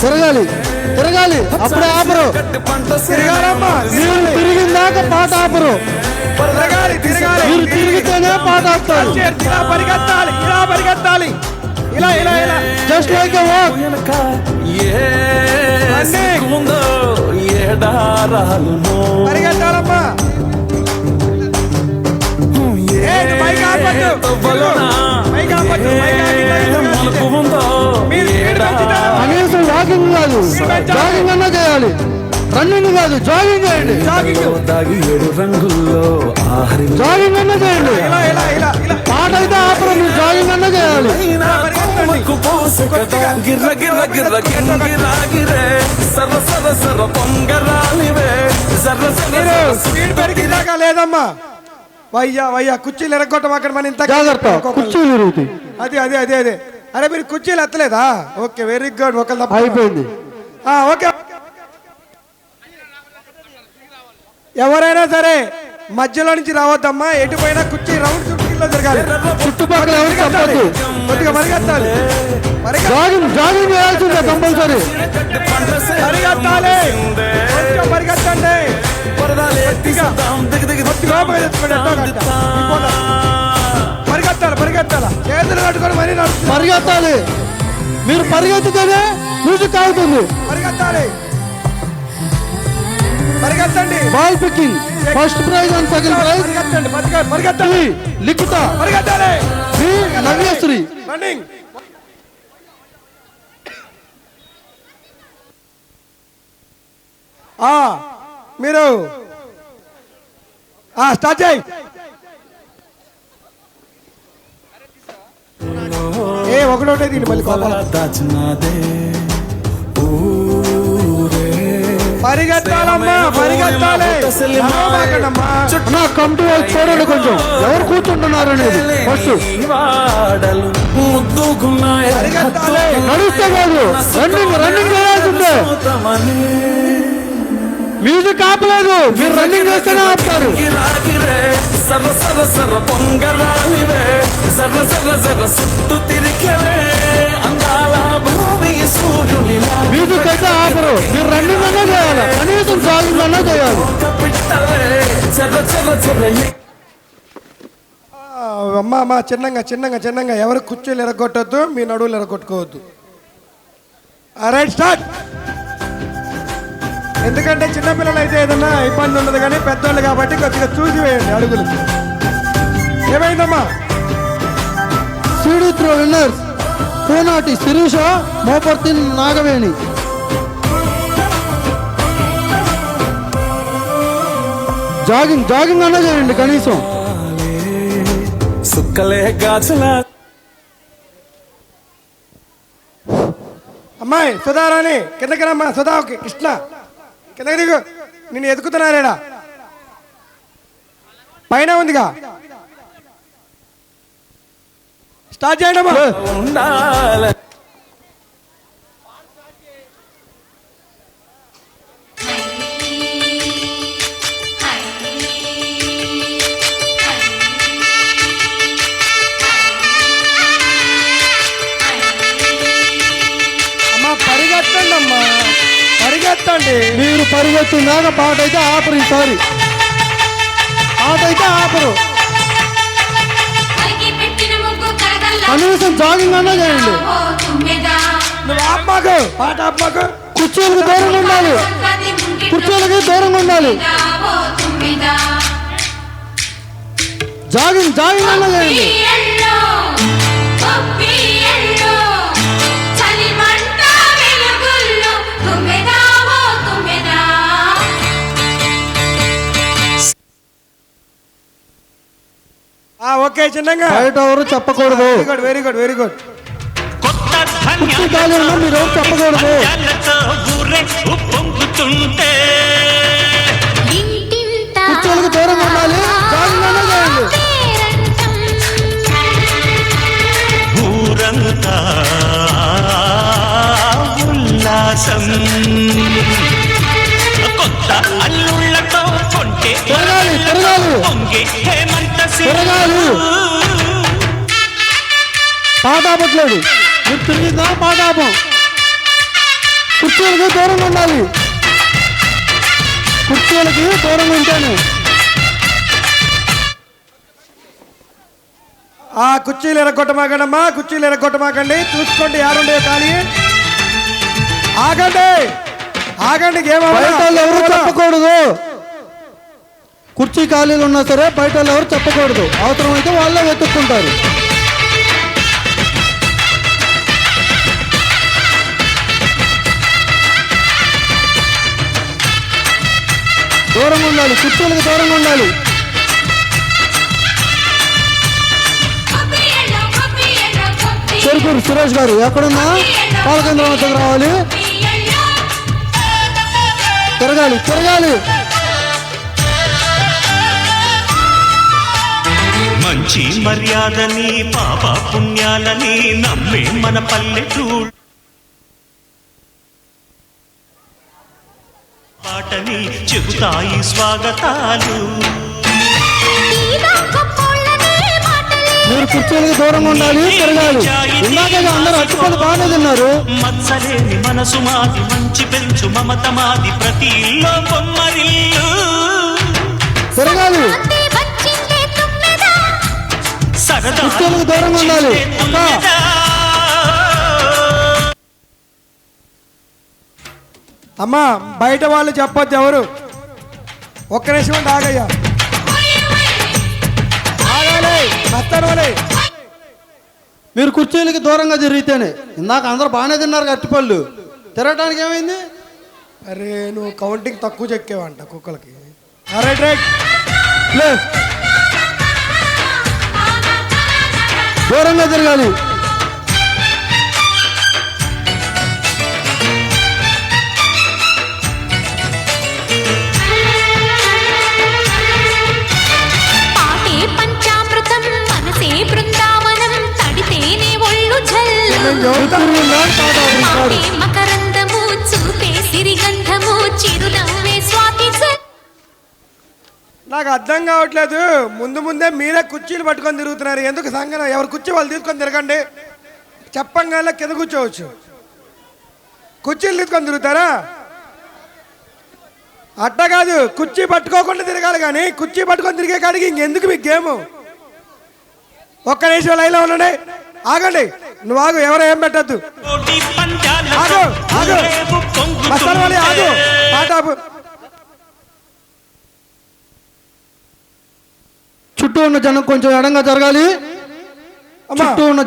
తిరగాలి తిరగాలి, అప్పుడే ఆపరు. మీరు తిరిగిందాక పాట ఆపరు. మీరు తిరిగితేనే పాట ఆపుతారు. పరిగెత్తాలి ఇలా ఇలా ఇలా జస్ట్ లైక్ ఎ వాక్. పరిగెత్తాలమ్మా. కనీసం వాకింగ్ కాదు, జాగింగ్ అన్నా చేయాలి. రన్నింగ్ కాదు, జాగింగ్ చేయండి. జాగింగ్ అన్నా చేయండి. పాట అయితే ఆపరు, మీరు జాగింగ్ అన్నా చేయాలి. స్పీడ్ పెరిగిదాకా లేదమ్మా. వయ్యా కుర్చీలు ఎరగొట్టం అక్కడ మన ఇంత జాగ్రత్త, కుర్చీలు ఇరుగుతాయి. అదే అదే అదే అదే అరే మీరు కుర్చీలు ఎత్తలేదా? Okay very good. ఒక అయిపోయింది. ఓకే ఎవరైనా సరే మధ్యలో నుంచి రావద్దమ్మా. ఎటుపోయినా కుర్చీ రౌండ్ చుట్టూ తిరగాలి. చుట్టుపక్కల ఎవరు తప్పదు. కొద్దిగా పరిగెత్తాలి. జాగింగ్ చేయాల్సిందే కంపల్సరీ. పరిగెత్తాలి, పరిగెత్తండి. పరిగెత్తాలి చేతులు కట్టుకొని మరీ పరిగెత్తాలి. మీరు పరిగెత్తితేనే మ్యూజిక్ ఆగుతుంది. పరిగెత్తండి. Ball picking first prize and second prize. పరిగెత్తండి. లిఖిత, పరిగెత్తాలి. నవ్యశ్రీ. రన్నింగ్. మీరు స్టార్ట్ చేయి. ఒకటోటే దీన్ని మళ్ళీ పరిగెత్తాలమ్మా, పరిగెత్తాలి. కమ్ టు చూడండి కొంచెం ఎవరు కూర్చుంటున్నారు అనేది. ఫస్ట్ నడుస్తే కాదు, రన్నింగ్ చేయాల్సిందే. మ్యూజిక్ ఆపలేదు, మీరు రన్నింగ్ చేస్తేనే ఆపుతారు. మ్యూజిక్ అయితే ఆపరు, మీరు రన్నింగ్ అన్నా చేయాలి, కనీసం జాగింగ్ అన్నా చేయాలి. అమ్మా చిన్నంగా ఎవరు కుర్చీలు ఎరగొట్టద్దు, మీ నడువులు ఎరగొట్టుకోవద్దు. Right start. ఎందుకంటే చిన్నపిల్లలు అయితే ఏదన్నా ఇబ్బంది ఉండదు, కానీ పెద్దోళ్ళు కాబట్టి కొద్దిగా చూసి వేయండి అడుగులు. ఏమైందమ్మా? CD throw winners Poonati Sirisha, Moparthi Nagaveni. Jogging అన్నా చేయండి కనీసం. అమ్మాయి సుధారాణి కిందకి రమ్మా. సుధా కృష్ణ కిందకి దిగు. నేను ఎదుగుతున్నారేడా? పైన ఉందిగా. స్టార్ట్ చేయండి అమ్మా. పరిగెత్తండి అమ్మా, పరిగెత్తండి. మీరు పరిగెత్తిందాక పాట అయితే ఆపరు. ఈసారి పాట అయితే ఆపరు, కనీసం జాగింగ్ అన్నా చేయండి. నువ్వు ఆపమాకు, పాట ఆపమాకు. కుర్చీలకు దూరంగా ఉండాలి, కుర్చీలకి దూరంగా ఉండాలి. జాగింగ్ అన్నా చేయండి. ఓకే చిన్నగా. బయట ఎవరు చెప్పకూడదు. Very good. కుర్చీ ఖాళీ ఉన్నా మీరు ఎవరు చెప్పకూడదు. కుర్చీలకు దూరంగా ఉండాలి, జాగింగ్ అన్నా చేయండి. ఉల్లాసం కొత్త అల్లుళ్ళతో పాట ఆపట్లేదు. మీరు తిరిగిద్దాం పాటాపం. కుర్చీలకు దూరంగా ఉండాలి. కుర్చీలకి దూరంగా ఉంటాను. ఆ కుర్చీలు ఎరగొట్టమాకండమ్మా, కుర్చీలు ఎరగొట్టమాకండి. చూసుకోండి యారుండే ఖాళీ. ఆగండి ఆగండి, బయట వాళ్ళు ఎవరు చెప్పకూడదు. కుర్చీ ఖాళీలు ఉన్నా సరే బయట వాళ్ళు ఎవరు చెప్పకూడదు. అవసరమైతే వాళ్ళే వెతుక్కుంటారు. దూరంగా ఉండాలి, కుర్చీలకు దూరంగా ఉండాలి. చెరుకూరు సురేష్ గారు ఎక్కడున్నా పాలకేంద్రం వద్దకు రావాలి. తిరగాలి తిరగాలి. మంచి మర్యాదని పాప పుణ్యాలని నమ్మే మన పల్లెటూరు పాటని చెబుతాయి స్వాగతాలు. మీరు కుర్చీలకు దూరంగా ఉండాలి, తిరగాలి. ఇందాక అందరూ అట్టుపడి బాగానే తిన్నారు. మత్సలేని మనసు మాది, మంచి పెంచు మమత మాది, ప్రతి ఇల్లో బొమ్మరిల్లు. తిరగాలి. సరదా కుర్చీలకు దూరంగా ఉండాలి. అమ్మా బయట వాళ్ళు చెప్పొద్దు ఎవరు. ఒక్క నిమిషం ఉండి ఆగయ్యా, ఆగాలి మస్తాను. మీరు కుర్చీలకి దూరంగా తిరిగితేనే. ఇందాక అందరూ బాగానే తిన్నారు అట్టిపళ్ళు. తిరగటానికి ఏమైంది? అరే నువ్వు కౌంటింగ్ తక్కువ చెక్కేవంట కుక్కలకి. రైట్ రైట్, దూరంగా తిరగాలి. నాకు అర్థం కావట్లేదు. ముందు ముందే మీరే కుర్చీలు పట్టుకొని తిరుగుతున్నారు. ఎందుకు సంగన? ఎవరు కుర్చీ వాళ్ళు తీసుకొని తిరగండి. చెప్పంగానే కింద కూర్చోవచ్చు. కుర్చీలు తీసుకొని తిరుగుతారా? అట్ట కాదు, కుర్చీ పట్టుకోకుండా తిరగాలి. కానీ కుర్చీ పట్టుకొని తిరిగే కాడికి ఇంకెందుకు మీకు గేము? ఒక్క నిమిషం లైన్లో ఉండండి. ఆగండి, నువ్వు ఆగు, ఎవరో ఏం పెట్టద్దు. ఆగు ఆగు మస్తాన్ వాలి, ఆగు. పాటాపు. చుట్టూ ఉన్న జనం కొంచెం ఎడంగా జరగాలి. చుట్టూ ఉన్న